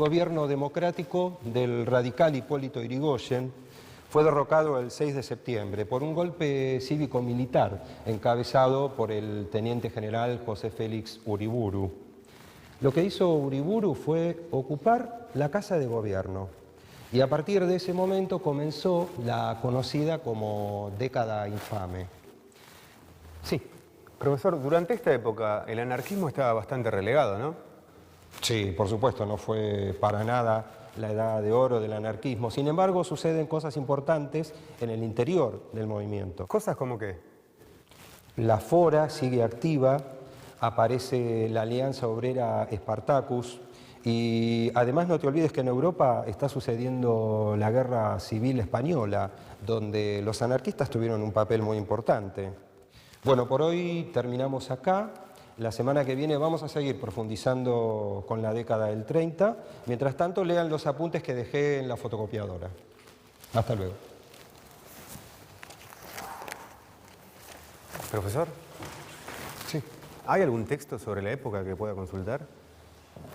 gobierno democrático del radical Hipólito Yrigoyen fue derrocado el 6 de septiembre por un golpe cívico-militar encabezado por el teniente general José Félix Uriburu. Lo que hizo Uriburu fue ocupar la casa de gobierno y a partir de ese momento comenzó la conocida como década infame. Sí. Profesor, durante esta época el anarquismo estaba bastante relegado, ¿no? Sí, por supuesto, no fue para nada la edad de oro del anarquismo. Sin embargo, suceden cosas importantes en el interior del movimiento. ¿Cosas como qué? La Fora sigue activa, aparece la Alianza Obrera Spartacus y además no te olvides que en Europa está sucediendo la Guerra Civil Española, donde los anarquistas tuvieron un papel muy importante. Bueno, por hoy terminamos acá. La semana que viene vamos a seguir profundizando con la década del 30. Mientras tanto, lean los apuntes que dejé en la fotocopiadora. Hasta luego. ¿Profesor? Sí. ¿Hay algún texto sobre la época que pueda consultar?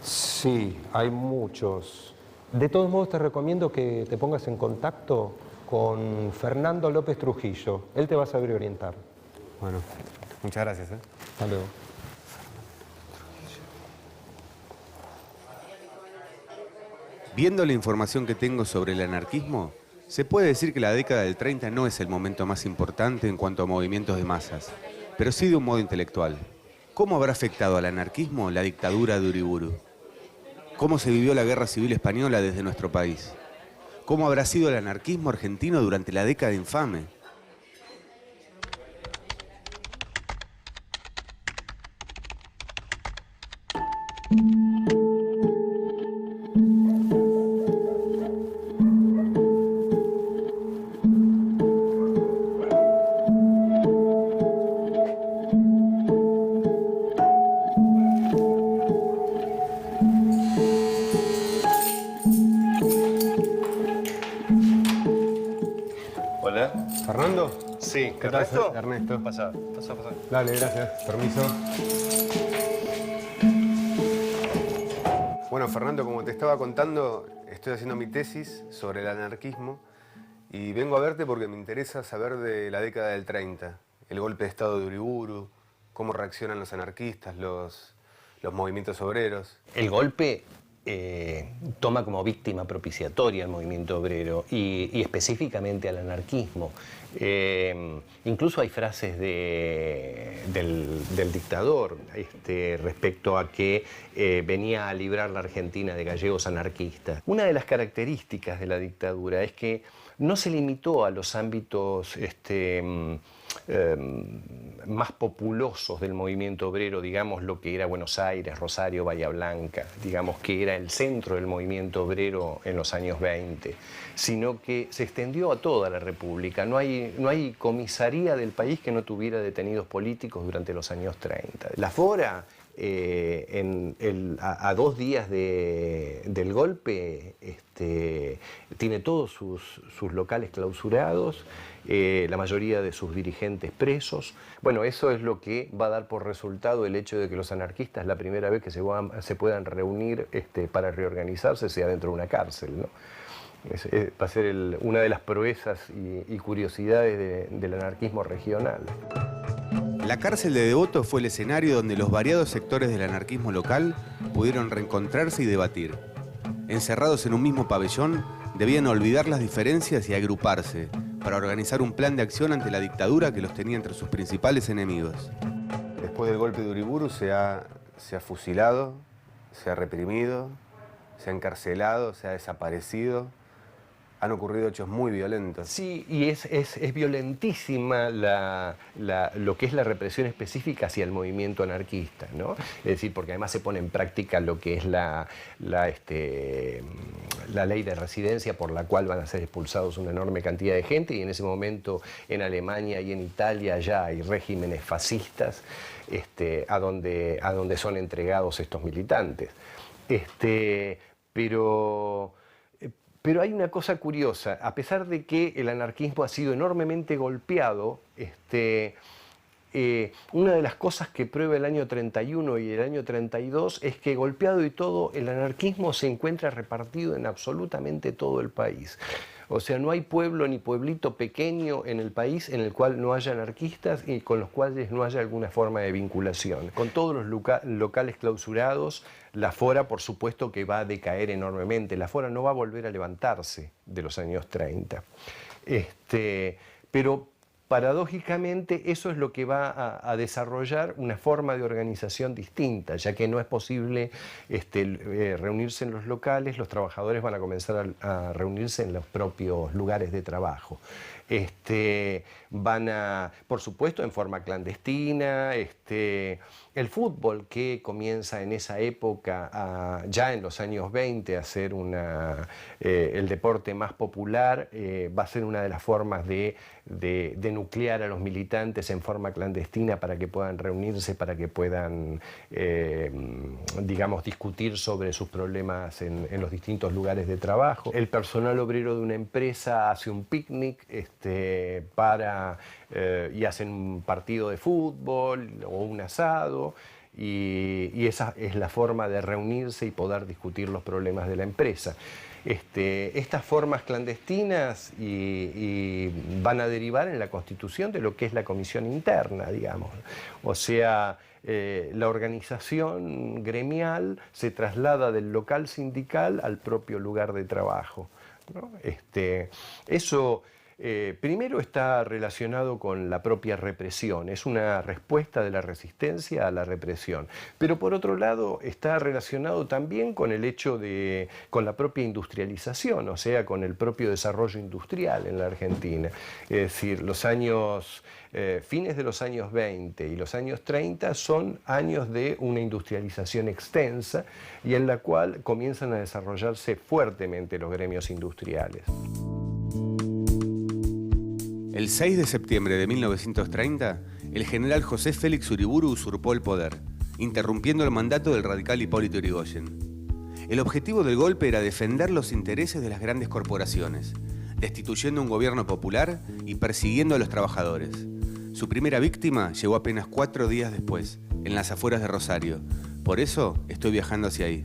Sí, hay muchos. De todos modos, te recomiendo que te pongas en contacto con Fernando López Trujillo. Él te va a saber orientar. Bueno, muchas gracias. Hasta luego. Viendo la información que tengo sobre el anarquismo, se puede decir que la década del 30 no es el momento más importante en cuanto a movimientos de masas, pero sí de un modo intelectual. ¿Cómo habrá afectado al anarquismo la dictadura de Uriburu? ¿Cómo se vivió la Guerra Civil Española desde nuestro país? ¿Cómo habrá sido el anarquismo argentino durante la década infame? Hola. ¿Fernando? Sí, ¿Qué tal? ¿Ernesto? Ernesto. Pasa. Dale, gracias. Permiso. Bueno, Fernando, como te estaba contando, estoy haciendo mi tesis sobre el anarquismo y vengo a verte porque me interesa saber de la década del 30, el golpe de estado de Uriburu, cómo reaccionan los anarquistas, los movimientos obreros. El golpe toma como víctima propiciatoria al movimiento obrero y específicamente al anarquismo. Incluso hay frases del dictador respecto a que venía a librar la Argentina de gallegos anarquistas. Una de las características de la dictadura es que no se limitó a los ámbitos más populosos del movimiento obrero, digamos lo que era Buenos Aires, Rosario, Bahía Blanca, digamos que era el centro del movimiento obrero en los años 20, sino que se extendió a toda la República. No hay comisaría del país que no tuviera detenidos políticos durante los años 30. La Fora, a 2 días del golpe, tiene todos sus locales clausurados, la mayoría de sus dirigentes presos. Bueno, eso es lo que va a dar por resultado el hecho de que los anarquistas, la primera vez que se puedan reunir para reorganizarse, sea dentro de una cárcel, ¿no? Va a ser una de las proezas y curiosidades del anarquismo regional. La cárcel de Devoto fue el escenario donde los variados sectores del anarquismo local pudieron reencontrarse y debatir. Encerrados en un mismo pabellón, debían olvidar las diferencias y agruparse para organizar un plan de acción ante la dictadura que los tenía entre sus principales enemigos. Después del golpe de Uriburu se ha fusilado, se ha reprimido, se ha encarcelado, se ha desaparecido. Han ocurrido hechos muy violentos. Sí, y es violentísima lo que es la represión específica hacia el movimiento anarquista, ¿no? Es decir, porque además se pone en práctica lo que es la ley de residencia por la cual van a ser expulsados una enorme cantidad de gente, y en ese momento en Alemania y en Italia ya hay regímenes fascistas a donde son entregados estos militantes. Pero hay una cosa curiosa, a pesar de que el anarquismo ha sido enormemente golpeado, una de las cosas que prueba el año 31 y el año 32 es que, golpeado y todo, el anarquismo se encuentra repartido en absolutamente todo el país. O sea, no hay pueblo ni pueblito pequeño en el país en el cual no haya anarquistas y con los cuales no haya alguna forma de vinculación. Con todos los locales clausurados, la Fora, por supuesto, que va a decaer enormemente. La Fora no va a volver a levantarse de los años 30. Pero paradójicamente eso es lo que va a desarrollar una forma de organización distinta, ya que no es posible reunirse en los locales. Los trabajadores van a comenzar a reunirse en los propios lugares de trabajo. Van a, por supuesto, en forma clandestina. El fútbol, que comienza en esa época, ya en los años 20, a ser el deporte más popular, va a ser una de las formas de nuclear a los militantes en forma clandestina para que puedan reunirse, para que puedan, digamos, discutir sobre sus problemas en los distintos lugares de trabajo. El personal obrero de una empresa hace un picnic y hacen un partido de fútbol o un asado, y esa es la forma de reunirse y poder discutir los problemas de la empresa. Estas formas clandestinas van a derivar en la constitución de lo que es la comisión interna, digamos. O sea, la organización gremial se traslada del local sindical al propio lugar de trabajo, ¿no? Eso primero está relacionado con la propia represión, es una respuesta de la resistencia a la represión. Pero por otro lado está relacionado también con el hecho con la propia industrialización, o sea, con el propio desarrollo industrial en la Argentina. Es decir, fines de los años 20 y los años 30 son años de una industrialización extensa y en la cual comienzan a desarrollarse fuertemente los gremios industriales. El 6 de septiembre de 1930, el general José Félix Uriburu usurpó el poder, interrumpiendo el mandato del radical Hipólito Yrigoyen. El objetivo del golpe era defender los intereses de las grandes corporaciones, destituyendo un gobierno popular y persiguiendo a los trabajadores. Su primera víctima llegó apenas 4 días después, en las afueras de Rosario. Por eso estoy viajando hacia ahí.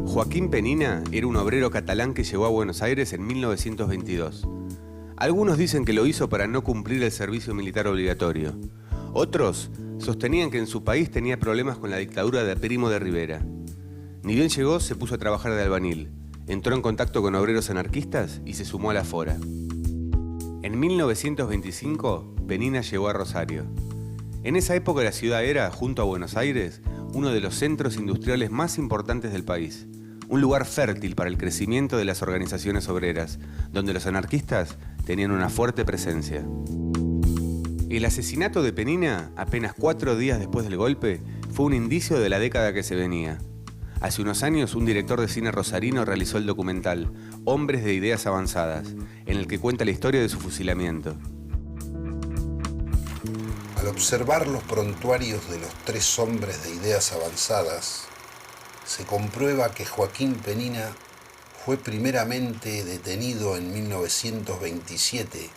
Joaquín Penina era un obrero catalán que llegó a Buenos Aires en 1922. Algunos dicen que lo hizo para no cumplir el servicio militar obligatorio. Otros sostenían que en su país tenía problemas con la dictadura de Primo de Rivera. Ni bien llegó, se puso a trabajar de albañil. Entró en contacto con obreros anarquistas y se sumó a la Fora. En 1925, Penina llegó a Rosario. En esa época la ciudad era, junto a Buenos Aires, uno de los centros industriales más importantes del país. Un lugar fértil para el crecimiento de las organizaciones obreras, donde los anarquistas tenían una fuerte presencia. El asesinato de Penina, apenas 4 días después del golpe, fue un indicio de la década que se venía. Hace unos años, un director de cine rosarino realizó el documental Hombres de Ideas Avanzadas, en el que cuenta la historia de su fusilamiento. Al observar los prontuarios de los 3 hombres de ideas avanzadas, se comprueba que Joaquín Penina fue primeramente detenido en 1927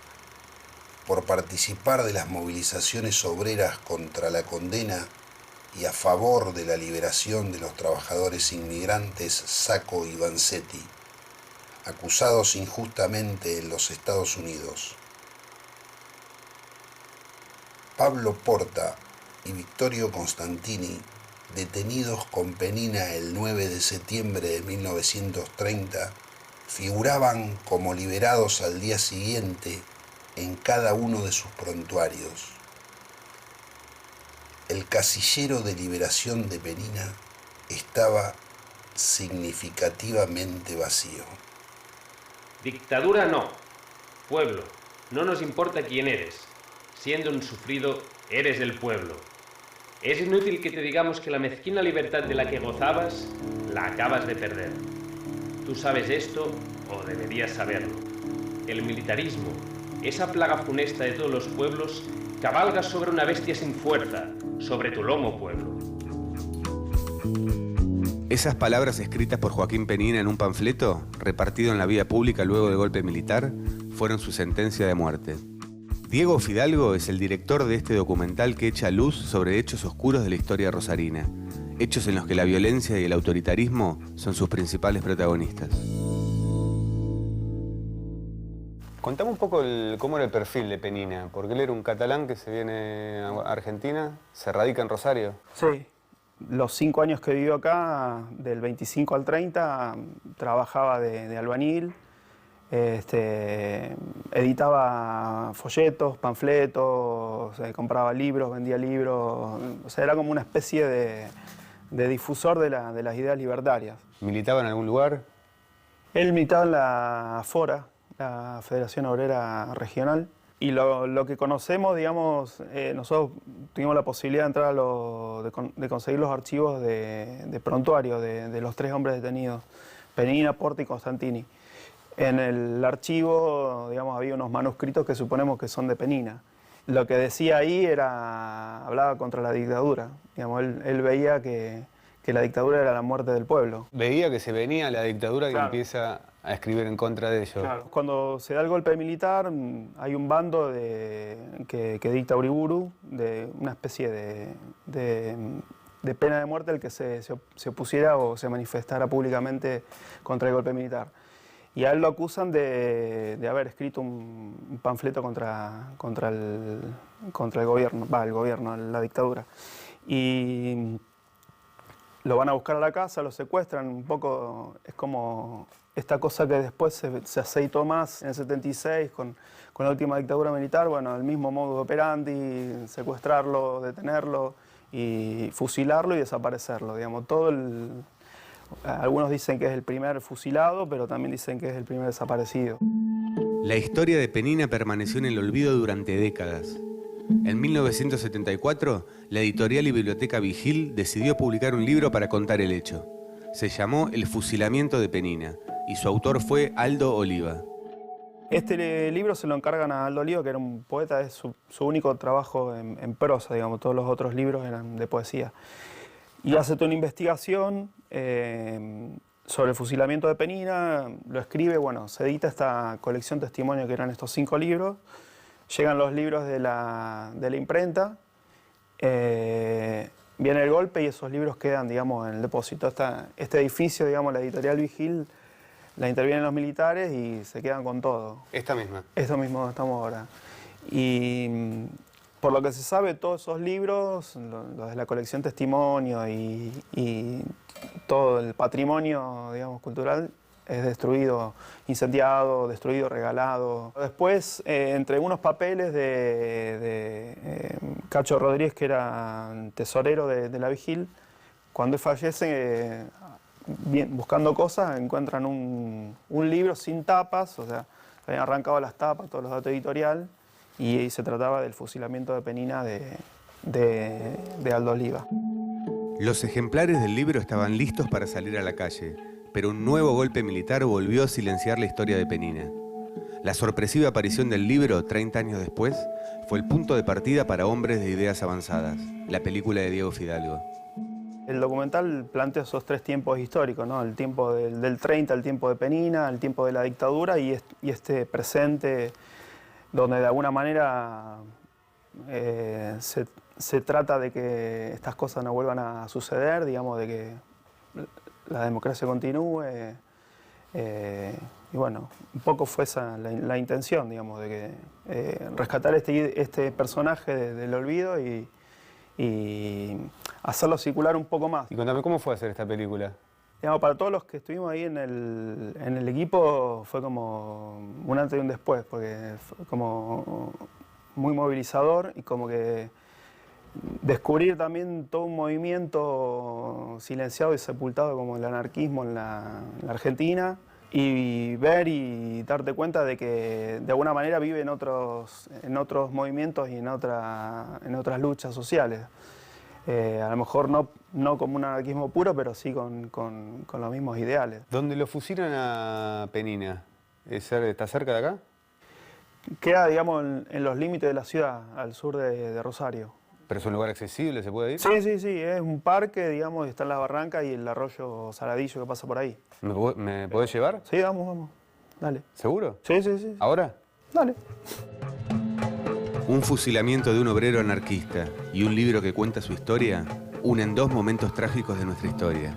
por participar de las movilizaciones obreras contra la condena y a favor de la liberación de los trabajadores inmigrantes Sacco y Vanzetti, acusados injustamente en los Estados Unidos. Pablo Porta y Vittorio Constantini, detenidos con Penina el 9 de septiembre de 1930, figuraban como liberados al día siguiente en cada uno de sus prontuarios. El casillero de liberación de Penina estaba significativamente vacío. Dictadura no, pueblo, no nos importa quién eres. Siendo un sufrido, eres del pueblo. Es inútil que te digamos que la mezquina libertad de la que gozabas, la acabas de perder. Tú sabes esto, o deberías saberlo. El militarismo, esa plaga funesta de todos los pueblos, cabalga sobre una bestia sin fuerza, sobre tu lomo, pueblo. Esas palabras escritas por Joaquín Penina en un panfleto, repartido en la vía pública luego del golpe militar, fueron su sentencia de muerte. Diego Fidalgo es el director de este documental que echa luz sobre hechos oscuros de la historia rosarina, hechos en los que la violencia y el autoritarismo son sus principales protagonistas. Contame un poco cómo era el perfil de Penina, porque él era un catalán que se viene a Argentina, se radica en Rosario. Sí, los 5 años que vivió acá, del 25 al 30, trabajaba de albañil, editaba folletos, panfletos, compraba libros, vendía libros, o sea, era como una especie de difusor de las ideas libertarias. ¿Militaba en algún lugar? Él militaba en la FORA, la Federación Obrera Regional, y lo que conocemos, digamos, nosotros tuvimos la posibilidad de entrar de conseguir los archivos de prontuario de los 3 hombres detenidos, Penina, Porta y Constantini. En el archivo, digamos, había unos manuscritos que suponemos que son de Penina. Lo que decía ahí hablaba contra la dictadura. Digamos, él veía que la dictadura era la muerte del pueblo. Veía que se venía la dictadura que Claro. empieza a escribir en contra de ellos. Claro. Cuando se da el golpe militar, hay un bando que dicta Uriburu, de una especie de pena de muerte al que se opusiera o se manifestara públicamente contra el golpe militar. Y a él lo acusan de haber escrito un panfleto contra el gobierno, la dictadura. Y lo van a buscar a la casa, lo secuestran, un poco es como esta cosa que después se aceitó más en el 76 con la última dictadura militar, bueno, el mismo modus operandi, secuestrarlo, detenerlo y fusilarlo y desaparecerlo, digamos, algunos dicen que es el primer fusilado, pero también dicen que es el primer desaparecido. La historia de Penina permaneció en el olvido durante décadas. En 1974, la editorial y biblioteca Vigil decidió publicar un libro para contar el hecho. Se llamó El fusilamiento de Penina, y su autor fue Aldo Oliva. Este libro se lo encargan a Aldo Oliva, que era un poeta, es su único trabajo en prosa, digamos, todos los otros libros eran de poesía. Y hace toda una investigación sobre el fusilamiento de Penina, lo escribe, bueno, se edita esta colección testimonio que eran estos 5 libros, llegan los libros de la imprenta, viene el golpe y esos libros quedan, digamos, en el depósito. Este edificio, digamos, la editorial Vigil, la intervienen los militares y se quedan con todo. Esta misma. Esto mismo donde estamos ahora. Y por lo que se sabe, todos esos libros, los de la colección testimonio y todo el patrimonio, digamos, cultural, es destruido, incendiado, destruido, regalado. Después, entre unos papeles de Cacho Rodríguez, que era tesorero de la Vigil, cuando él fallece, buscando cosas, encuentran un libro sin tapas, o sea, habían arrancado las tapas, todos los datos editorial, y se trataba del fusilamiento de Penina de Aldo Oliva. Los ejemplares del libro estaban listos para salir a la calle, pero un nuevo golpe militar volvió a silenciar la historia de Penina. La sorpresiva aparición del libro, 30 años después, fue el punto de partida para Hombres de Ideas Avanzadas, la película de Diego Fidalgo. El documental plantea esos 3 tiempos históricos, ¿no? El tiempo del 30, el tiempo de Penina, el tiempo de la dictadura y este presente donde de alguna manera se trata de que estas cosas no vuelvan a suceder, digamos, de que la democracia continúe. Y bueno, un poco fue esa la intención, digamos, de que rescatar este personaje del olvido y hacerlo circular un poco más. Y contame, ¿cómo fue hacer esta película? Digamos, para todos los que estuvimos ahí en el equipo fue como un antes y un después, porque fue como muy movilizador y como que descubrir también todo un movimiento silenciado y sepultado como el anarquismo en la Argentina y ver y darte cuenta de que de alguna manera vive en otros movimientos y en otras luchas sociales. A lo mejor no como un anarquismo puro, pero sí con los mismos ideales. ¿Dónde lo fusilan a Penina? ¿Está cerca de acá? Queda, digamos, en los límites de la ciudad, al sur de Rosario. ¿Pero es un lugar accesible? ¿Se puede ir? Sí, es un parque, digamos, y está en la barranca y el arroyo Saladillo que pasa por ahí. ¿Me podés llevar? Sí, vamos, dale. ¿Seguro? Sí. ¿Ahora? Dale. Un fusilamiento de un obrero anarquista y un libro que cuenta su historia unen dos momentos trágicos de nuestra historia.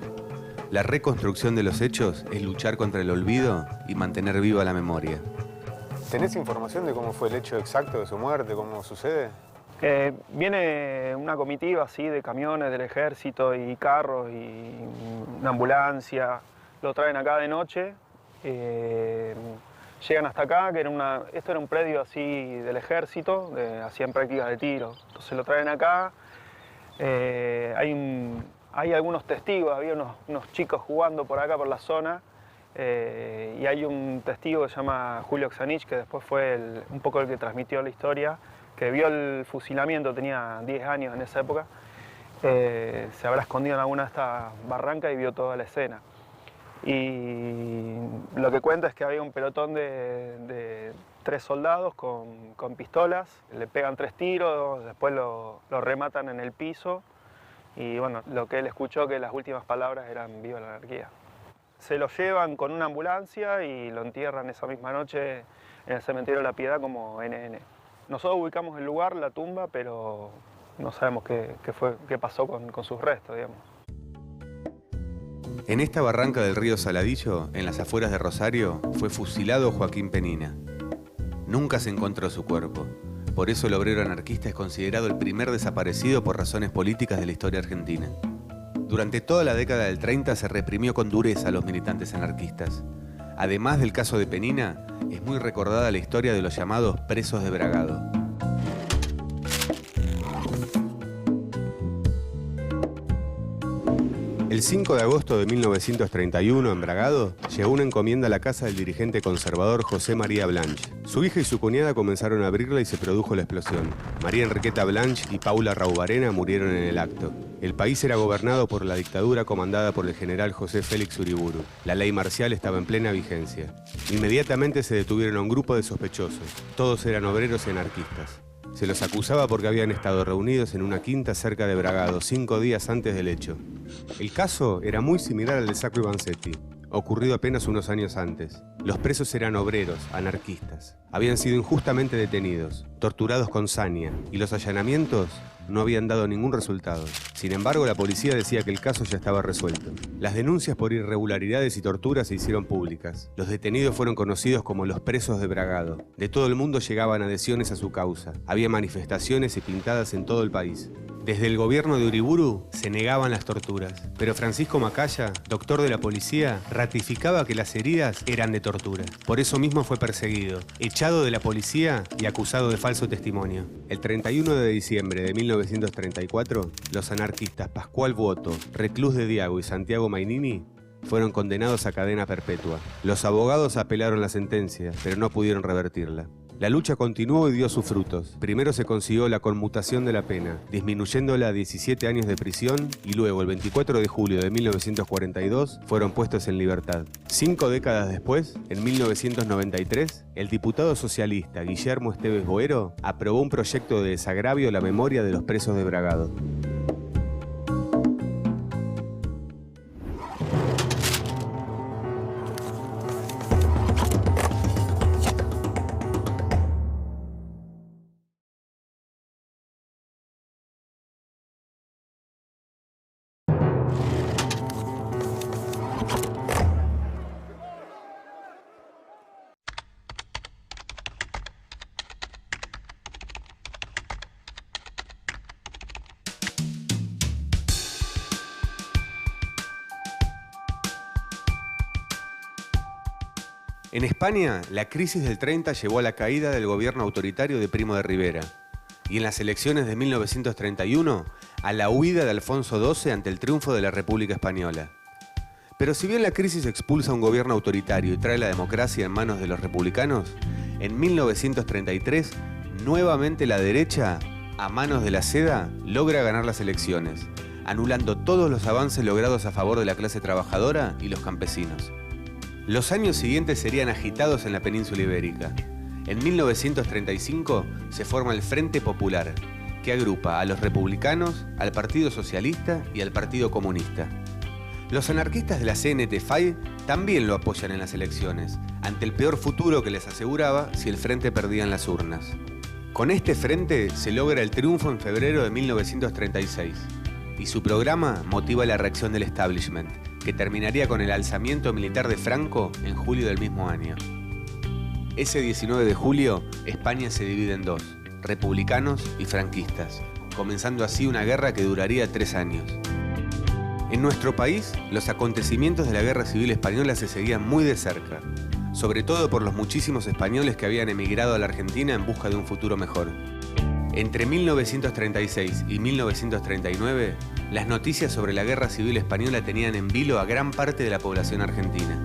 La reconstrucción de los hechos es luchar contra el olvido y mantener viva la memoria. ¿Tenés información de cómo fue el hecho exacto de su muerte, cómo sucede? Viene una comitiva así de camiones del ejército y carros y una ambulancia. Lo traen acá de noche. Llegan hasta acá, que esto era un predio así del ejército, hacían prácticas de tiro. Entonces lo traen acá. Hay algunos testigos, había unos chicos jugando por acá, por la zona. Y hay un testigo que se llama Julio Xanich, que después fue un poco el que transmitió la historia, que vio el fusilamiento, tenía 10 años en esa época. Se habrá escondido en alguna de estas barrancas y vio toda la escena. Y lo que cuenta es que había un pelotón de 3 soldados con pistolas, le pegan 3 tiros, después lo rematan en el piso y bueno, lo que él escuchó que las últimas palabras eran "viva la anarquía". Se lo llevan con una ambulancia y lo entierran esa misma noche en el cementerio de La Piedad como NN. Nosotros ubicamos el lugar, la tumba, pero no sabemos qué pasó con sus restos, digamos. En esta barranca del río Saladillo, en las afueras de Rosario, fue fusilado Joaquín Penina. Nunca se encontró su cuerpo. Por eso el obrero anarquista es considerado el primer desaparecido por razones políticas de la historia argentina. Durante toda la década del 30 se reprimió con dureza a los militantes anarquistas. Además del caso de Penina, es muy recordada la historia de los llamados presos de Bragado. El 5 de agosto de 1931, en Bragado, llegó una encomienda a la casa del dirigente conservador José María Blanch. Su hija y su cuñada comenzaron a abrirla y se produjo la explosión. María Enriqueta Blanch y Paula Raubarena murieron en el acto. El país era gobernado por la dictadura comandada por el general José Félix Uriburu. La ley marcial estaba en plena vigencia. Inmediatamente se detuvieron a un grupo de sospechosos. Todos eran obreros y anarquistas. Se los acusaba porque habían estado reunidos en una quinta cerca de Bragado 5 días antes del hecho. El caso era muy similar al de Sacco y Vanzetti, ocurrido apenas unos años antes. Los presos eran obreros, anarquistas. Habían sido injustamente detenidos, torturados con saña, y los allanamientos no habían dado ningún resultado. Sin embargo, la policía decía que el caso ya estaba resuelto. Las denuncias por irregularidades y torturas se hicieron públicas. Los detenidos fueron conocidos como los presos de Bragado. De todo el mundo llegaban adhesiones a su causa. Había manifestaciones y pintadas en todo el país. Desde el gobierno de Uriburu se negaban las torturas, pero Francisco Macaya, doctor de la policía, ratificaba que las heridas eran de tortura. Por eso mismo fue perseguido, echado de la policía y acusado de falso testimonio. El 31 de diciembre de 1934, los anarquistas Pascual Boto, Reclus de Diago y Santiago Mainini fueron condenados a cadena perpetua. Los abogados apelaron la sentencia, pero no pudieron revertirla. La lucha continuó y dio sus frutos. Primero se consiguió la conmutación de la pena, disminuyéndola a 17 años de prisión, y luego, el 24 de julio de 1942, fueron puestos en libertad. 5 décadas después, en 1993, el diputado socialista Guillermo Esteves Boero aprobó un proyecto de desagravio a la memoria de los presos de Bragado. En España, la crisis del 30 llevó a la caída del gobierno autoritario de Primo de Rivera y en las elecciones de 1931 a la huida de Alfonso XII ante el triunfo de la República Española. Pero si bien la crisis expulsa a un gobierno autoritario y trae la democracia en manos de los republicanos, en 1933 nuevamente la derecha, a manos de la Seda, logra ganar las elecciones, anulando todos los avances logrados a favor de la clase trabajadora y los campesinos. Los años siguientes serían agitados en la península ibérica. En 1935 se forma el Frente Popular, que agrupa a los republicanos, al Partido Socialista y al Partido Comunista. Los anarquistas de la CNT-FAI también lo apoyan en las elecciones, ante el peor futuro que les aseguraba si el Frente perdía en las urnas. Con este frente se logra el triunfo en febrero de 1936 y su programa motiva la reacción del establishment, que terminaría con el alzamiento militar de Franco en julio del mismo año. Ese 19 de julio, España se divide en dos, republicanos y franquistas, comenzando así una guerra que duraría 3 años. En nuestro país, los acontecimientos de la Guerra Civil Española se seguían muy de cerca, sobre todo por los muchísimos españoles que habían emigrado a la Argentina en busca de un futuro mejor. Entre 1936 y 1939, las noticias sobre la Guerra Civil Española tenían en vilo a gran parte de la población argentina.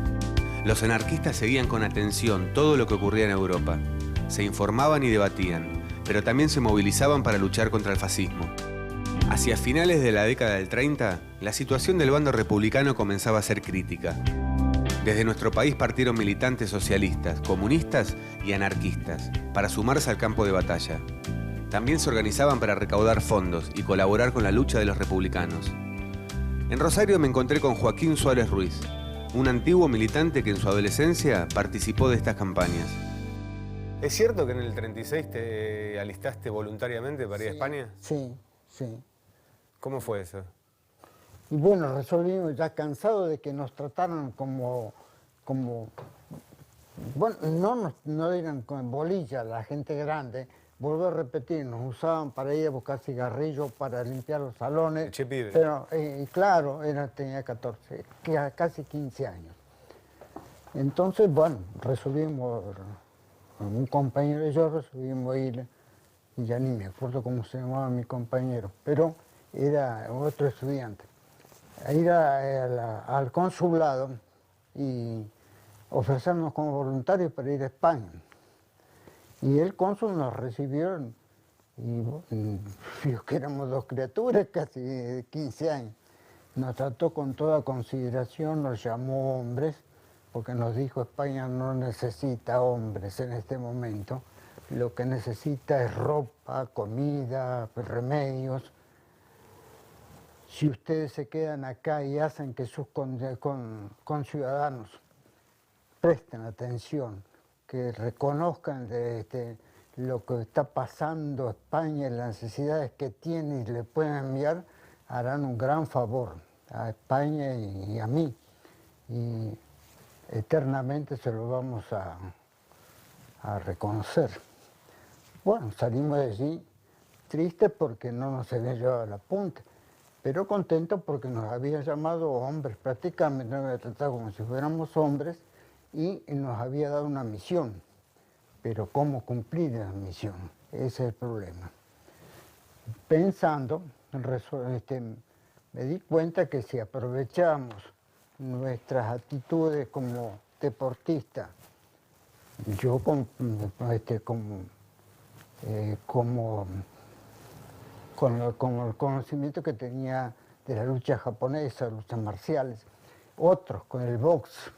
Los anarquistas seguían con atención todo lo que ocurría en Europa. Se informaban y debatían, pero también se movilizaban para luchar contra el fascismo. Hacia finales de la década del 30, la situación del bando republicano comenzaba a ser crítica. Desde nuestro país partieron militantes socialistas, comunistas y anarquistas para sumarse al campo de batalla. También se organizaban para recaudar fondos y colaborar con la lucha de los republicanos. En Rosario me encontré con Joaquín Suárez Ruiz, un antiguo militante que en su adolescencia participó de estas campañas. ¿Es cierto que en el 36 te alistaste voluntariamente para ir a España? Sí, sí. ¿Cómo fue eso? Y bueno, resolvimos, ya cansado de que nos trataran bueno, no eran con bolilla la gente grande, vuelvo a repetir, nos usaban para ir a buscar cigarrillos, para limpiar los salones. Che pibe. Pero, claro, tenía 14, casi 15 años. Entonces, bueno, resolvimos, un compañero y yo resolvimos ir, y ya ni me acuerdo cómo se llamaba mi compañero, pero era otro estudiante, a ir al consulado y ofrecernos como voluntarios para ir a España. Y el cónsul nos recibió, y vio que éramos dos criaturas, casi de 15 años. Nos trató con toda consideración, nos llamó hombres, porque nos dijo España no necesita hombres en este momento, lo que necesita es ropa, comida, remedios. Si ustedes se quedan acá y hacen que sus conciudadanos presten atención, que reconozcan lo que está pasando España y las necesidades que tiene y le pueden enviar, harán un gran favor a España y a mí. Y eternamente se lo vamos a reconocer. Bueno, salimos de allí tristes porque no nos habían llevado a la punta, pero contentos porque nos habían llamado hombres, prácticamente nos habían tratado como si fuéramos hombres y nos había dado una misión. Pero ¿cómo cumplir la misión? Ese es el problema. Pensando, me di cuenta que si aprovechamos nuestras actitudes como deportistas, yo con el conocimiento que tenía de la lucha japonesa, luchas marciales, otros con el box,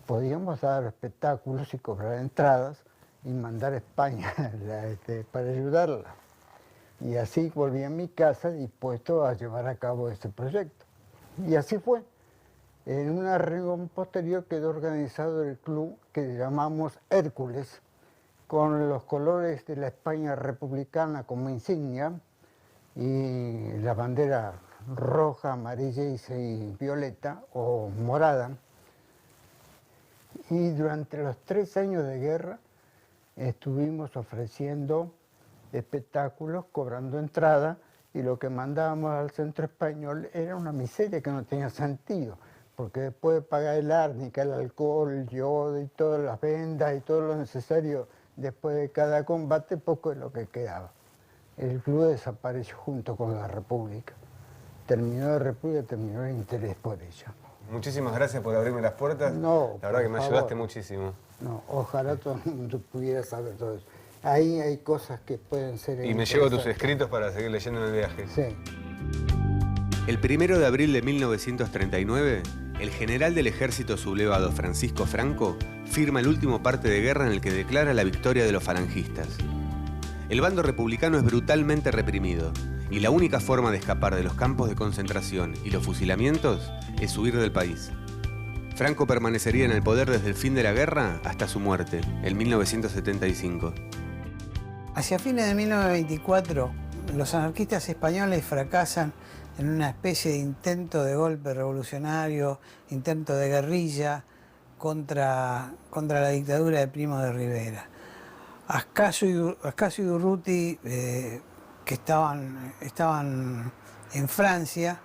podíamos dar espectáculos y cobrar entradas y mandar a España para ayudarla. Y así volví a mi casa dispuesto a llevar a cabo este proyecto. Y así fue. En una reunión posterior quedó organizado el club que llamamos Hércules, con los colores de la España republicana como insignia y la bandera roja, amarilla y violeta o morada. Y durante los 3 años de guerra estuvimos ofreciendo espectáculos, cobrando entrada, y lo que mandábamos al centro español era una miseria que no tenía sentido, porque después de pagar el árnica, el alcohol, el yodo y todas las vendas y todo lo necesario después de cada combate, poco es lo que quedaba. El club desapareció junto con la República. Terminó la República, terminó el interés por ella. Muchísimas gracias por abrirme las puertas. No, la verdad que me por ayudaste favor. muchísimo. No, ojalá todo el mundo pudiera saber todo eso. Ahí hay cosas que pueden ser Y me llevo tus interesantes. escritos para seguir leyendo en el viaje. Sí. El 1 de abril de 1939, el general del ejército sublevado Francisco Franco firma el último parte de guerra en el que declara la victoria de los falangistas. El bando republicano es brutalmente reprimido y la única forma de escapar de los campos de concentración y los fusilamientos es huir del país. Franco permanecería en el poder desde el fin de la guerra hasta su muerte, en 1975. Hacia fines de 1924, los anarquistas españoles fracasan en una especie de intento de golpe revolucionario, intento de guerrilla contra la dictadura de Primo de Rivera. Ascanio y Durruti, que estaban en Francia,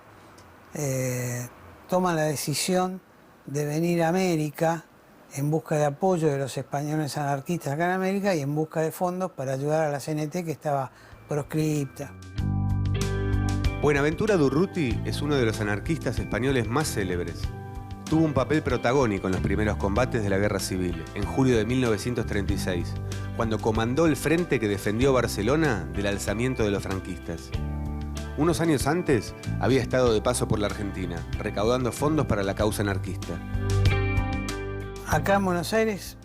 toman la decisión de venir a América en busca de apoyo de los españoles anarquistas acá en América y en busca de fondos para ayudar a la CNT, que estaba proscripta. Buenaventura Durruti es uno de los anarquistas españoles más célebres. Tuvo un papel protagónico en los primeros combates de la Guerra Civil, en julio de 1936, cuando comandó el frente que defendió Barcelona del alzamiento de los franquistas. Unos años antes, había estado de paso por la Argentina, recaudando fondos para la causa anarquista. Acá en Buenos Aires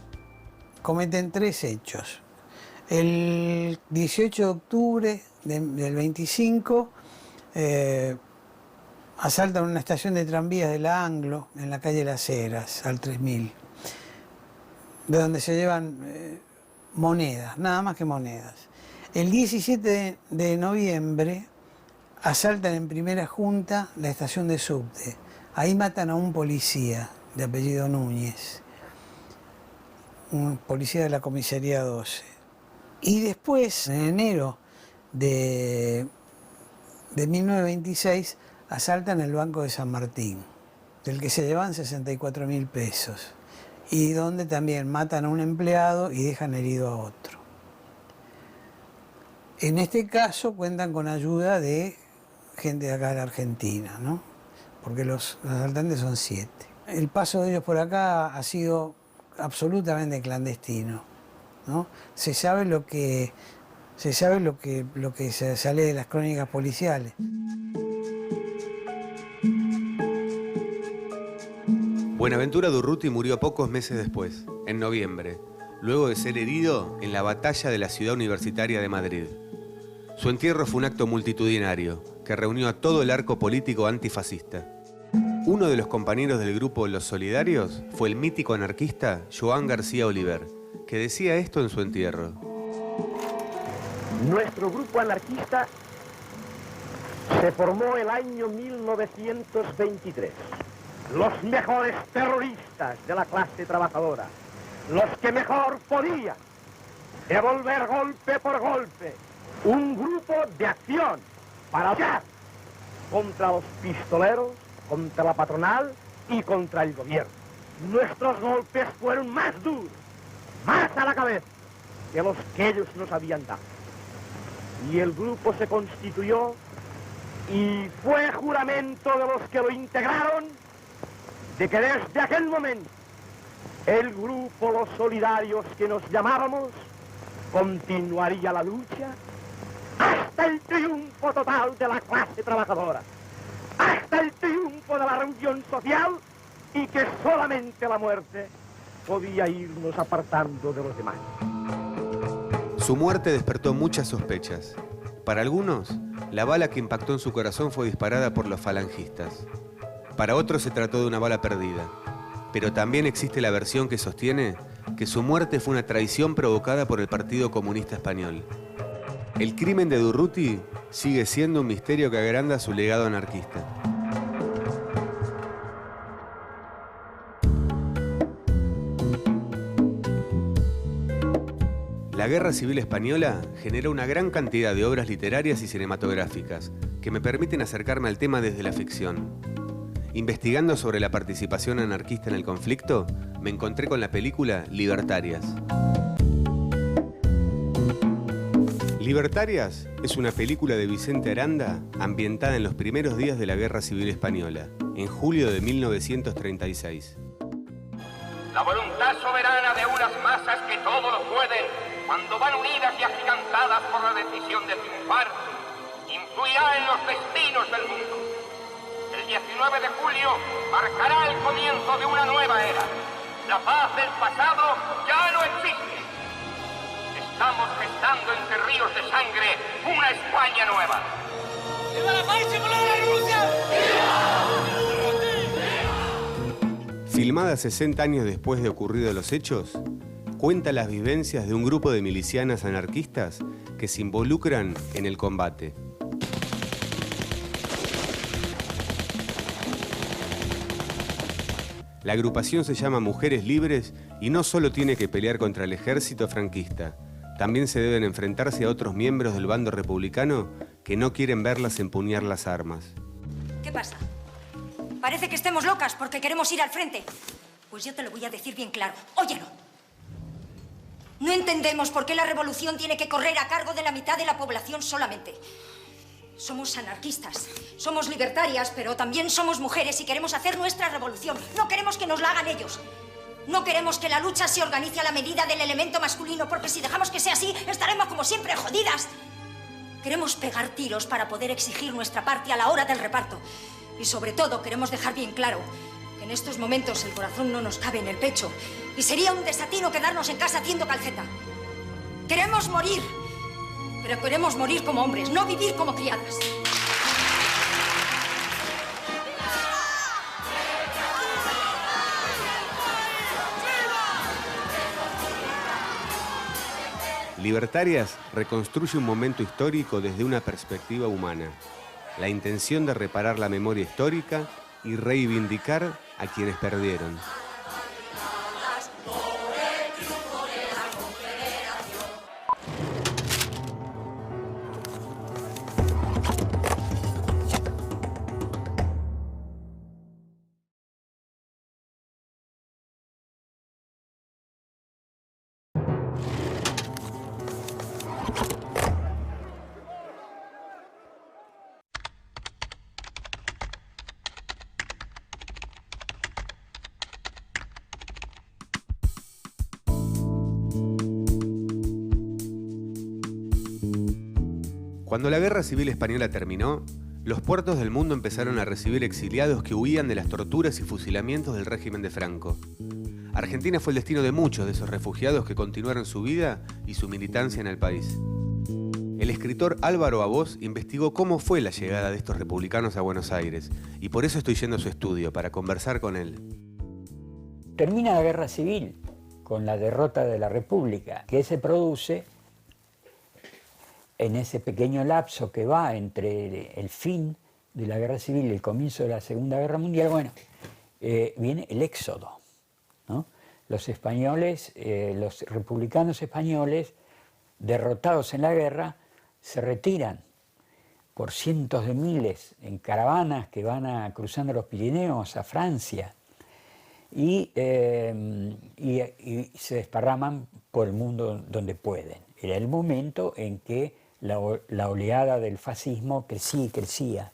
cometen 3 hechos. El 18 de octubre del 25 asaltan una estación de tranvías de la Anglo en la calle Las Heras, al 3000, de donde se llevan monedas, nada más que monedas. El 17 de noviembre asaltan en primera junta la estación de subte. Ahí matan a un policía de apellido Núñez, un policía de la comisaría 12. Y después, en enero de 1926, asaltan el Banco de San Martín, del que se llevan 64.000 pesos, y donde también matan a un empleado y dejan herido a otro. En este caso cuentan con ayuda de gente de acá de la Argentina, ¿no? Porque los asaltantes son 7. El paso de ellos por acá ha sido absolutamente clandestino, ¿no? Se sabe lo que se sale de las crónicas policiales. Buenaventura Durruti murió pocos meses después, en noviembre, luego de ser herido en la batalla de la Ciudad Universitaria de Madrid. Su entierro fue un acto multitudinario que reunió a todo el arco político antifascista. Uno de los compañeros del grupo Los Solidarios fue el mítico anarquista Joan García Oliver, que decía esto en su entierro. Nuestro grupo anarquista se formó el año 1923. Los mejores terroristas de la clase trabajadora, los que mejor podían devolver golpe por golpe, un grupo de acción para luchar contra los pistoleros, contra la patronal y contra el gobierno. Nuestros golpes fueron más duros, más a la cabeza, que los que ellos nos habían dado. Y el grupo se constituyó y fue juramento de los que lo integraron de que desde aquel momento el grupo Los Solidarios, que nos llamábamos, continuaría la lucha hasta el triunfo total de la clase trabajadora, hasta el triunfo de la reunión social, y que solamente la muerte podía irnos apartando de los demás. Su muerte despertó muchas sospechas. Para algunos, la bala que impactó en su corazón fue disparada por los falangistas. Para otros se trató de una bala perdida. Pero también existe la versión que sostiene que su muerte fue una traición provocada por el Partido Comunista Español. El crimen de Durruti sigue siendo un misterio que agranda su legado anarquista. La Guerra Civil Española generó una gran cantidad de obras literarias y cinematográficas que me permiten acercarme al tema desde la ficción. Investigando sobre la participación anarquista en el conflicto, me encontré con la película Libertarias. Libertarias es una película de Vicente Aranda ambientada en los primeros días de la Guerra Civil Española, en julio de 1936. La voluntad soberana de unas masas que todo lo pueden, cuando van unidas y agigantadas por la decisión de triunfar, influirá en los destinos del mundo. El 19 de julio marcará el comienzo de una nueva era. La paz del pasado ya no existe. Estamos gestando entre ríos de sangre una España nueva. ¡Viva la paz y viva la revolución! Filmada 60 años después de ocurridos los hechos, cuenta las vivencias de un grupo de milicianas anarquistas que se involucran en el combate. La agrupación se llama Mujeres Libres y no solo tiene que pelear contra el ejército franquista, también se deben enfrentarse a otros miembros del bando republicano que no quieren verlas empuñar las armas. ¿Qué pasa? Parece que estemos locas porque queremos ir al frente. Pues yo te lo voy a decir bien claro. Óyelo. No entendemos por qué la revolución tiene que correr a cargo de la mitad de la población solamente. Somos anarquistas, somos libertarias, pero también somos mujeres y queremos hacer nuestra revolución. No queremos que nos la hagan ellos. No queremos que la lucha se organice a la medida del elemento masculino, porque si dejamos que sea así, estaremos como siempre jodidas. Queremos pegar tiros para poder exigir nuestra parte a la hora del reparto. Y sobre todo queremos dejar bien claro que en estos momentos el corazón no nos cabe en el pecho y sería un desatino quedarnos en casa haciendo calceta. Queremos morir, pero queremos morir como hombres, no vivir como criadas. Libertarias reconstruye un momento histórico desde una perspectiva humana. La intención de reparar la memoria histórica y reivindicar a quienes perdieron. Cuando la Guerra Civil Española terminó, los puertos del mundo empezaron a recibir exiliados que huían de las torturas y fusilamientos del régimen de Franco. Argentina fue el destino de muchos de esos refugiados que continuaron su vida y su militancia en el país. El escritor Álvaro Abós investigó cómo fue la llegada de estos republicanos a Buenos Aires y por eso estoy yendo a su estudio, para conversar con él. Termina la Guerra Civil con la derrota de la República, que se produce en ese pequeño lapso que va entre el fin de la Guerra Civil y el comienzo de la Segunda Guerra Mundial. Bueno, viene el éxodo, ¿no? Los españoles, los republicanos españoles, derrotados en la guerra, se retiran por cientos de miles en caravanas que van cruzando los Pirineos a Francia y se desparraman por el mundo donde pueden. Era el momento en que la oleada del fascismo crecía y crecía.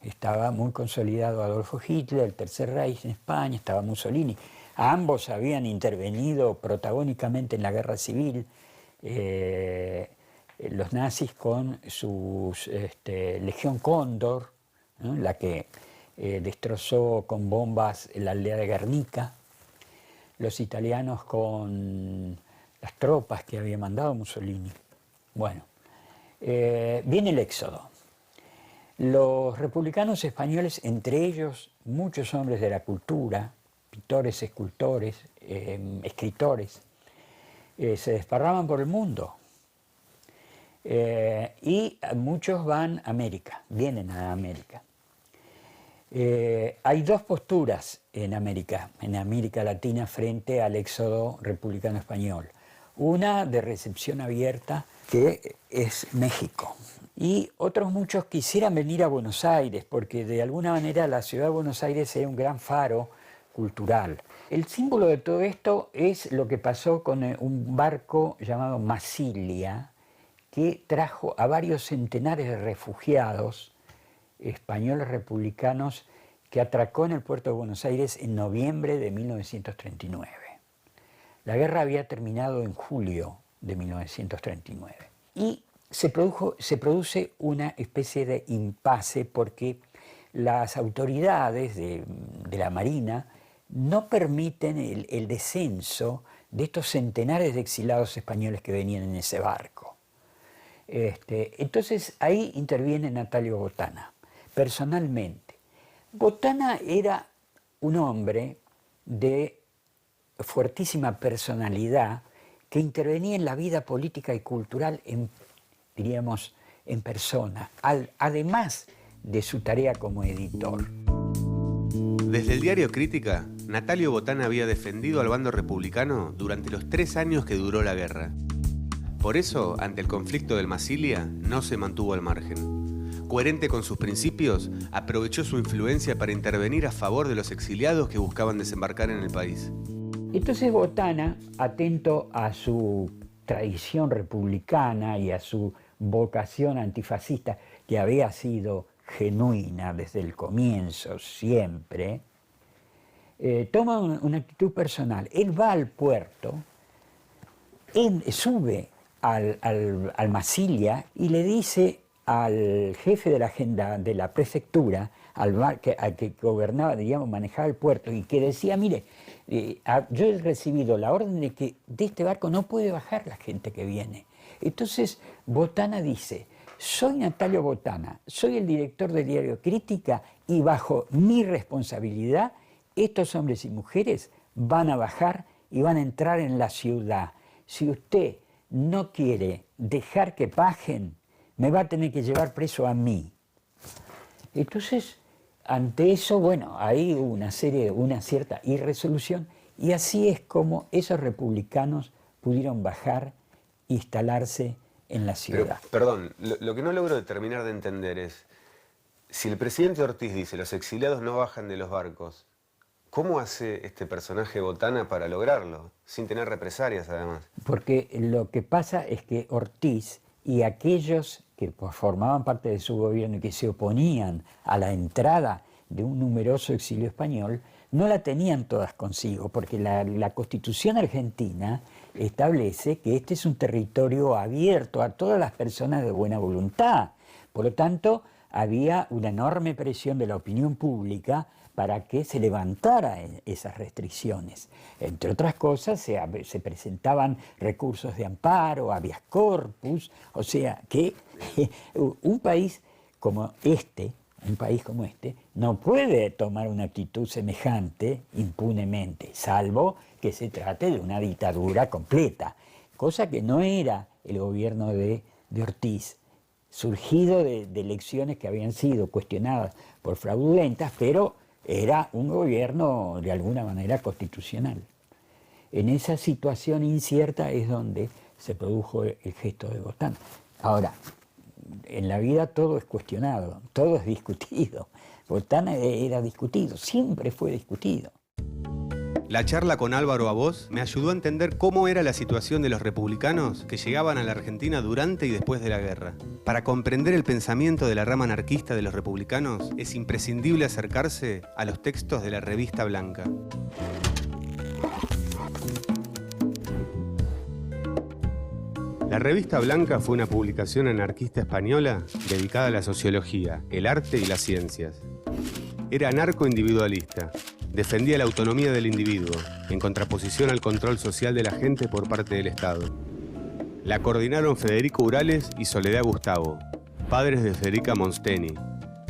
Estaba muy consolidado Adolfo Hitler, el Tercer Reich en España, estaba Mussolini. Ambos habían intervenido protagónicamente en la guerra civil, los nazis con su Legión Cóndor, ¿no? La que destrozó con bombas la aldea de Guernica, los italianos con las tropas que había mandado Mussolini. Bueno, viene el éxodo. Los republicanos españoles, entre ellos muchos hombres de la cultura, pintores, escultores, escritores, se desparraman por el mundo. Y muchos van a América, vienen a América. Hay dos posturas en América Latina, frente al éxodo republicano español. Una de recepción abierta, que es México. Y otros muchos quisieran venir a Buenos Aires, porque de alguna manera la ciudad de Buenos Aires es un gran faro cultural. El símbolo de todo esto es lo que pasó con un barco llamado Masilia, que trajo a varios centenares de refugiados españoles republicanos, que atracó en el puerto de Buenos Aires en noviembre de 1939. La guerra había terminado en julio de 1939. Y se produce una especie de impasse, porque las autoridades de la Marina no permiten el descenso de estos centenares de exilados españoles que venían en ese barco. Entonces ahí interviene Natalio Botana, personalmente. Botana era un hombre de fuertísima personalidad que intervenía en la vida política y cultural, diríamos, en persona, además de su tarea como editor. Desde el diario Crítica, Natalio Botana había defendido al bando republicano durante los 3 años que duró la guerra. Por eso, ante el conflicto del Masilia, no se mantuvo al margen. Coherente con sus principios, aprovechó su influencia para intervenir a favor de los exiliados que buscaban desembarcar en el país. Entonces Botana, atento a su tradición republicana y a su vocación antifascista, que había sido genuina desde el comienzo, siempre, toma una actitud personal. Él va al puerto, sube al Masilia y le dice al jefe de la agenda de la prefectura, al que gobernaba, digamos, manejaba el puerto, y que decía, mire, yo he recibido la orden de que de este barco no puede bajar la gente que viene. Entonces Botana dice, soy Natalio Botana, soy el director del diario Crítica y bajo mi responsabilidad estos hombres y mujeres van a bajar y van a entrar en la ciudad. Si usted no quiere dejar que bajen, me va a tener que llevar preso a mí. Entonces, ante eso, bueno, hay una cierta irresolución, y así es como esos republicanos pudieron bajar, instalarse en la ciudad. Pero, perdón, lo que no logro terminar de entender es, si el presidente Ortiz dice los exiliados no bajan de los barcos, ¿cómo hace este personaje Botana para lograrlo? Sin tener represalias, además. Porque lo que pasa es que Ortiz y aquellos que formaban parte de su gobierno y que se oponían a la entrada de un numeroso exilio español, no la tenían todas consigo, porque la Constitución argentina establece que este es un territorio abierto a todas las personas de buena voluntad. Por lo tanto, había una enorme presión de la opinión pública para que se levantaran esas restricciones. Entre otras cosas, se presentaban recursos de amparo, habeas corpus, o sea que un país como este no puede tomar una actitud semejante impunemente, salvo que se trate de una dictadura completa, cosa que no era el gobierno de Ortiz, surgido de elecciones que habían sido cuestionadas por fraudulentas, pero era un gobierno de alguna manera constitucional. En esa situación incierta es donde se produjo el gesto de Botana. Ahora, en la vida todo es cuestionado, todo es discutido. Botana era discutido, siempre fue discutido. La charla con Álvaro Abós me ayudó a entender cómo era la situación de los republicanos que llegaban a la Argentina durante y después de la guerra. Para comprender el pensamiento de la rama anarquista de los republicanos, es imprescindible acercarse a los textos de la Revista Blanca. La Revista Blanca fue una publicación anarquista española dedicada a la sociología, el arte y las ciencias. Era anarco-individualista. Defendía la autonomía del individuo, en contraposición al control social de la gente por parte del Estado. La coordinaron Federico Urales y Soledad Gustavo, padres de Federica Monsteni,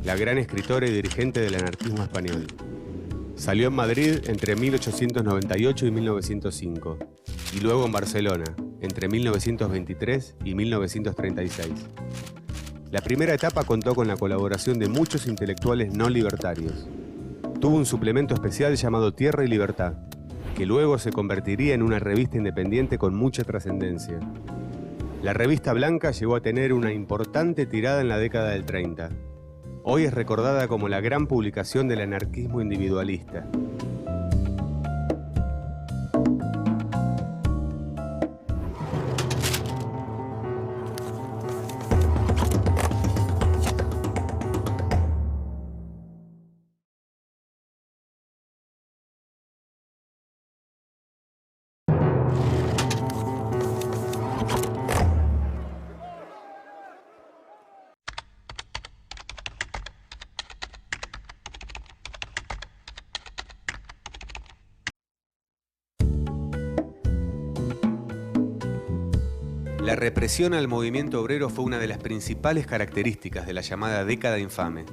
la gran escritora y dirigente del anarquismo español. Salió en Madrid entre 1898 y 1905, y luego en Barcelona, entre 1923 y 1936. La primera etapa contó con la colaboración de muchos intelectuales no libertarios. Tuvo un suplemento especial llamado Tierra y Libertad, que luego se convertiría en una revista independiente con mucha trascendencia. La Revista Blanca llegó a tener una importante tirada en la década del 30. Hoy es recordada como la gran publicación del anarquismo individualista. La represión al movimiento obrero fue una de las principales características de la llamada década infame.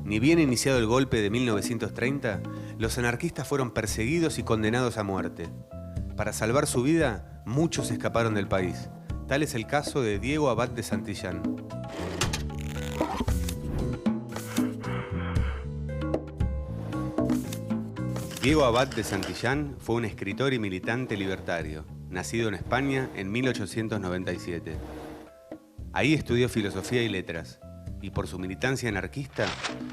Ni bien iniciado el golpe de 1930, los anarquistas fueron perseguidos y condenados a muerte. Para salvar su vida, muchos escaparon del país. Tal es el caso de Diego Abad de Santillán. Diego Abad de Santillán fue un escritor y militante libertario, nacido en España en 1897. Ahí estudió filosofía y letras, y por su militancia anarquista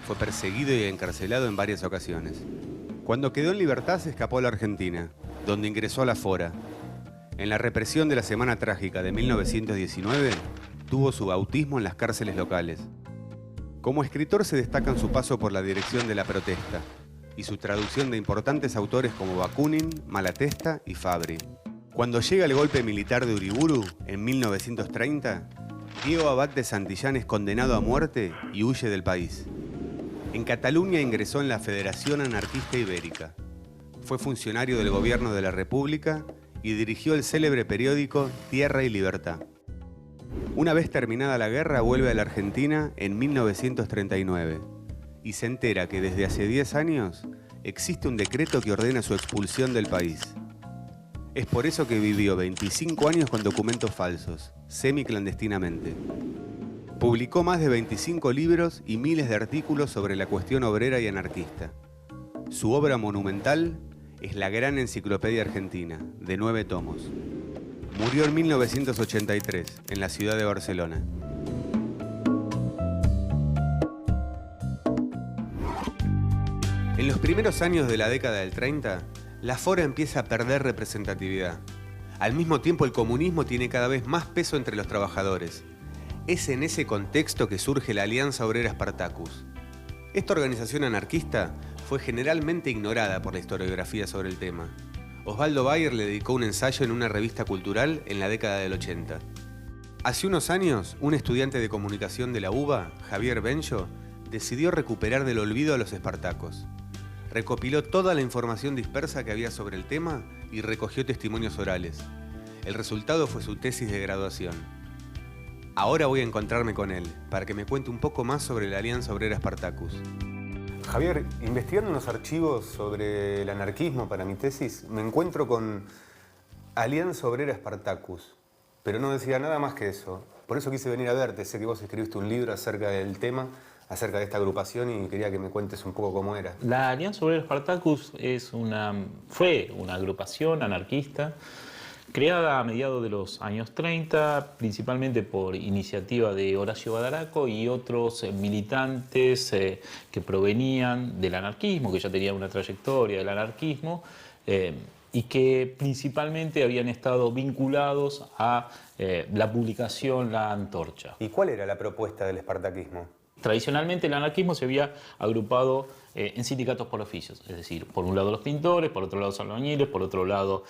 fue perseguido y encarcelado en varias ocasiones. Cuando quedó en libertad se escapó a la Argentina, donde ingresó a la Fora. En la represión de la Semana Trágica de 1919, tuvo su bautismo en las cárceles locales. Como escritor se destaca en su paso por la dirección de La Protesta y su traducción de importantes autores como Bakunin, Malatesta y Fabri. Cuando llega el golpe militar de Uriburu, en 1930, Diego Abad de Santillán es condenado a muerte y huye del país. En Cataluña ingresó en la Federación Anarquista Ibérica. Fue funcionario del gobierno de la República y dirigió el célebre periódico Tierra y Libertad. Una vez terminada la guerra, vuelve a la Argentina en 1939 y se entera que desde hace 10 años existe un decreto que ordena su expulsión del país. Es por eso que vivió 25 años con documentos falsos, semiclandestinamente. Publicó más de 25 libros y miles de artículos sobre la cuestión obrera y anarquista. Su obra monumental es la Gran Enciclopedia Argentina, de 9 tomos. Murió en 1983, en la ciudad de Barcelona. En los primeros años de la década del 30, la Fora empieza a perder representatividad. Al mismo tiempo, el comunismo tiene cada vez más peso entre los trabajadores. Es en ese contexto que surge la Alianza Obrera Spartacus. Esta organización anarquista fue generalmente ignorada por la historiografía sobre el tema. Osvaldo Bayer le dedicó un ensayo en una revista cultural en la década del 80. Hace unos años, un estudiante de comunicación de la UBA, Javier Bencho, decidió recuperar del olvido a los espartacos. Recopiló toda la información dispersa que había sobre el tema y recogió testimonios orales. El resultado fue su tesis de graduación. Ahora voy a encontrarme con él, para que me cuente un poco más sobre la Alianza Obrera Spartacus. Javier, investigando unos archivos sobre el anarquismo para mi tesis, me encuentro con Alianza Obrera Spartacus, pero no decía nada más que eso. Por eso quise venir a verte. Sé que vos escribiste un libro acerca del tema, acerca de esta agrupación, y quería que me cuentes un poco cómo era. La Alianza Obrera Spartacus fue una agrupación anarquista creada a mediados de los años 30, principalmente por iniciativa de Horacio Badaraco y otros militantes que provenían del anarquismo, que ya tenían una trayectoria del anarquismo, y que principalmente habían estado vinculados a la publicación La Antorcha. ¿Y cuál era la propuesta del espartaquismo? Tradicionalmente el anarquismo se había agrupado en sindicatos por oficios, es decir, por un lado los pintores, por otro lado los albañiles, por otro lado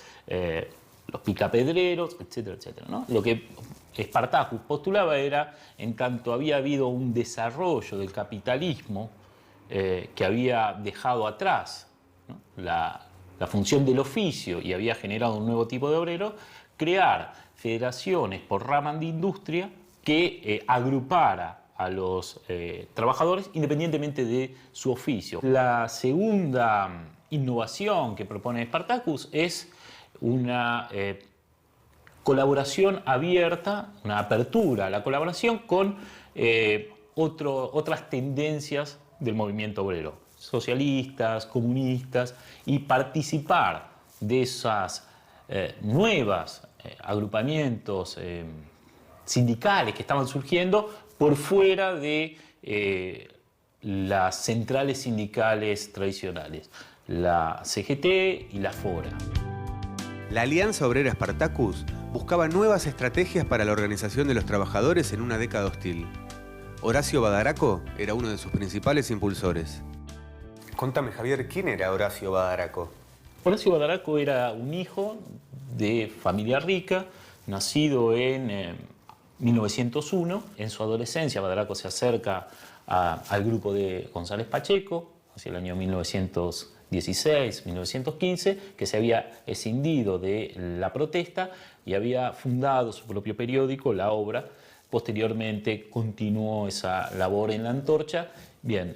los picapedreros, etcétera, etcétera, ¿no? Lo que Spartacus postulaba era, en tanto había habido un desarrollo del capitalismo que había dejado atrás, ¿no?, la función del oficio y había generado un nuevo tipo de obrero, crear federaciones por ramas de industria que agrupara a los trabajadores independientemente de su oficio. La segunda innovación que propone Spartacus es una colaboración abierta, una apertura a la colaboración con otras tendencias del movimiento obrero, socialistas, comunistas, y participar de esas nuevas agrupamientos sindicales que estaban surgiendo por fuera de las centrales sindicales tradicionales, la CGT y la Fora. La Alianza Obrera Spartacus buscaba nuevas estrategias para la organización de los trabajadores en una década hostil. Horacio Badaraco era uno de sus principales impulsores. Contame, Javier, ¿quién era Horacio Badaraco? Horacio Badaraco era un hijo de familia rica, nacido en 1901. En su adolescencia, Badaraco se acerca al grupo de González Pacheco, hacia el año 1916, 1915, que se había escindido de La Protesta y había fundado su propio periódico, La Obra. Posteriormente continuó esa labor en La Antorcha Bien,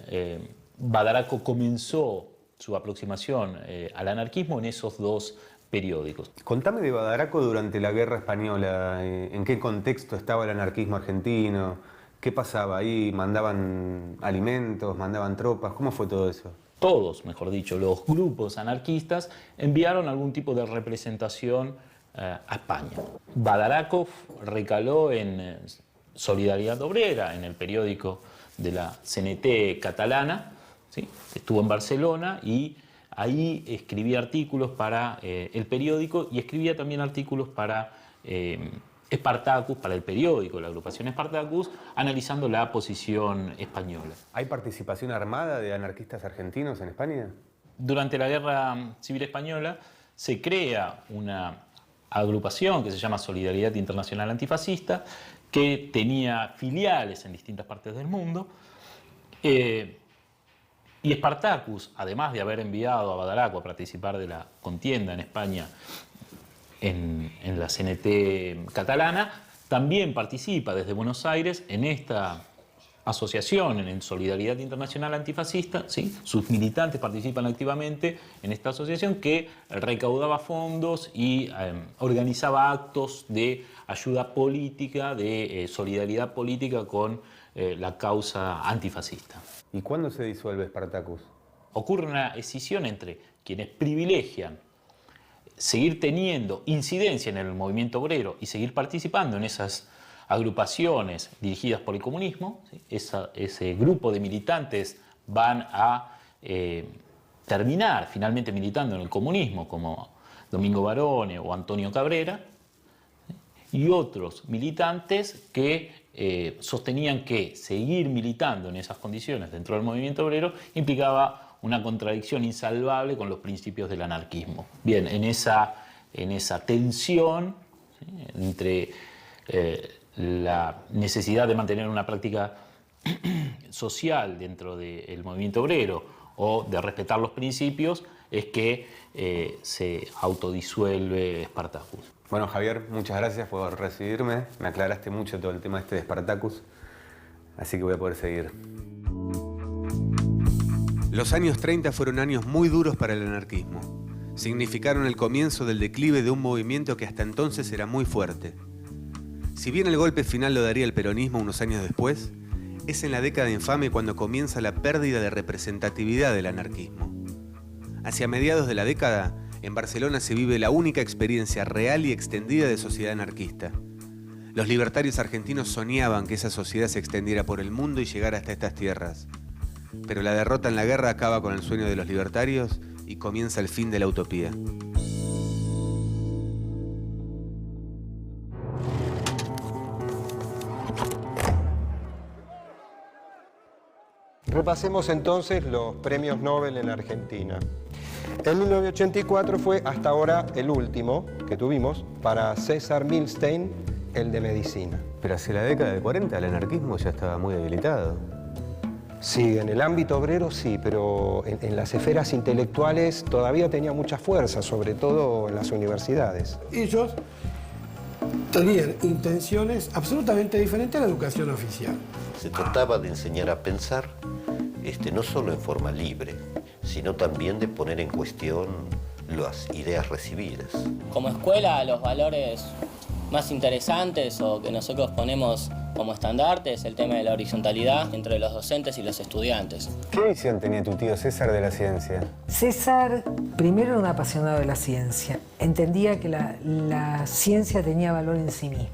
Badaraco comenzó su aproximación al anarquismo en esos dos periódicos. Contame de Badaraco durante la Guerra Española. ¿En qué contexto estaba el anarquismo argentino? ¿Qué pasaba ahí? ¿Mandaban alimentos? ¿Mandaban tropas? ¿Cómo fue todo eso? Todos, mejor dicho, los grupos anarquistas enviaron algún tipo de representación a España. Badaraco recaló en Solidaridad Obrera, en el periódico de la CNT catalana, ¿sí? Estuvo en Barcelona y ahí escribía artículos para el periódico y escribía también artículos para Spartacus, para el periódico, la agrupación Spartacus, analizando la posición española. ¿Hay participación armada de anarquistas argentinos en España? Durante la Guerra Civil Española se crea una agrupación que se llama Solidaridad Internacional Antifascista, que tenía filiales en distintas partes del mundo. Y Spartacus, además de haber enviado a Badaraco a participar de la contienda en España en la CNT catalana, también participa desde Buenos Aires en esta asociación, en Solidaridad Internacional Antifascista, ¿sí? Sus militantes participan activamente en esta asociación que recaudaba fondos y organizaba actos de ayuda política, de solidaridad política con la causa antifascista. ¿Y cuándo se disuelve Spartacus? Ocurre una escisión entre quienes privilegian seguir teniendo incidencia en el movimiento obrero y seguir participando en esas agrupaciones dirigidas por el comunismo. Ese grupo de militantes van a terminar finalmente militando en el comunismo, como Domingo Barone o Antonio Cabrera, y otros militantes que sostenían que seguir militando en esas condiciones dentro del movimiento obrero implicaba una contradicción insalvable con los principios del anarquismo. Bien, en esa tensión, ¿sí?, entre la necesidad de mantener una práctica social dentro del movimiento obrero o de respetar los principios, es que se autodisuelve Spartacus. Bueno, Javier, muchas gracias por recibirme. Me aclaraste mucho todo el tema de Spartacus, así que voy a poder seguir. Los años 30 fueron años muy duros para el anarquismo. Significaron el comienzo del declive de un movimiento que hasta entonces era muy fuerte. Si bien el golpe final lo daría el peronismo unos años después, es en la década infame cuando comienza la pérdida de representatividad del anarquismo. Hacia mediados de la década, en Barcelona se vive la única experiencia real y extendida de sociedad anarquista. Los libertarios argentinos soñaban que esa sociedad se extendiera por el mundo y llegara hasta estas tierras. Pero la derrota en la guerra acaba con el sueño de los libertarios y comienza el fin de la utopía. Repasemos entonces los premios Nobel en Argentina. En 1984 fue hasta ahora el último que tuvimos para César Milstein, el de medicina. Pero hacia la década de 40 el anarquismo ya estaba muy debilitado. Sí, en el ámbito obrero sí, pero en las esferas intelectuales todavía tenía mucha fuerza, sobre todo en las universidades. Ellos tenían intenciones absolutamente diferentes a la educación oficial. Se trataba de enseñar a pensar, no solo en forma libre, sino también de poner en cuestión las ideas recibidas. Como escuela, los valores más interesantes o que nosotros ponemos como estandarte es el tema de la horizontalidad entre los docentes y los estudiantes. ¿Qué visión tenía tu tío César de la ciencia? César, primero, era un apasionado de la ciencia. Entendía que la ciencia tenía valor en sí misma.